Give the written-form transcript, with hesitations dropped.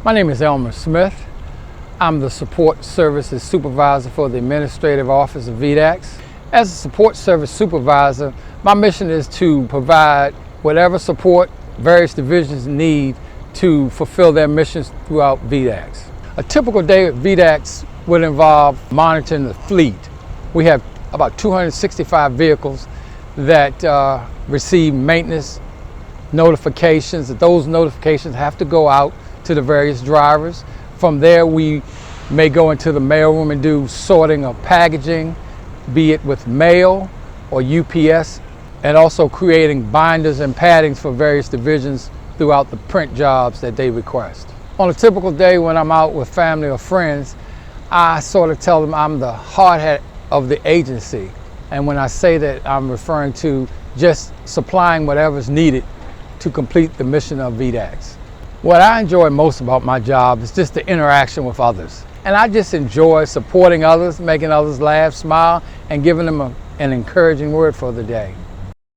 My name is Elmer Smith. I'm the Support Services Supervisor for the Administrative Office of VDACS. As a Support Service Supervisor, my mission is to provide whatever support various divisions need to fulfill their missions throughout VDACS. A typical day at VDACS would involve monitoring the fleet. We have about 265 vehicles that receive maintenance notifications. Those notifications have to go out to the various drivers. From there, we may go into the mailroom and do sorting of packaging, be it with mail or UPS, and also creating binders and paddings for various divisions throughout the print jobs that they request. On a typical day when I'm out with family or friends, I sort of tell them I'm the hard hat of the agency. And when I say that, I'm referring to just supplying whatever's needed to complete the mission of VDACS. What I enjoy most about my job is just the interaction with others. And I just enjoy supporting others, making others laugh, smile, and giving them an encouraging word for the day.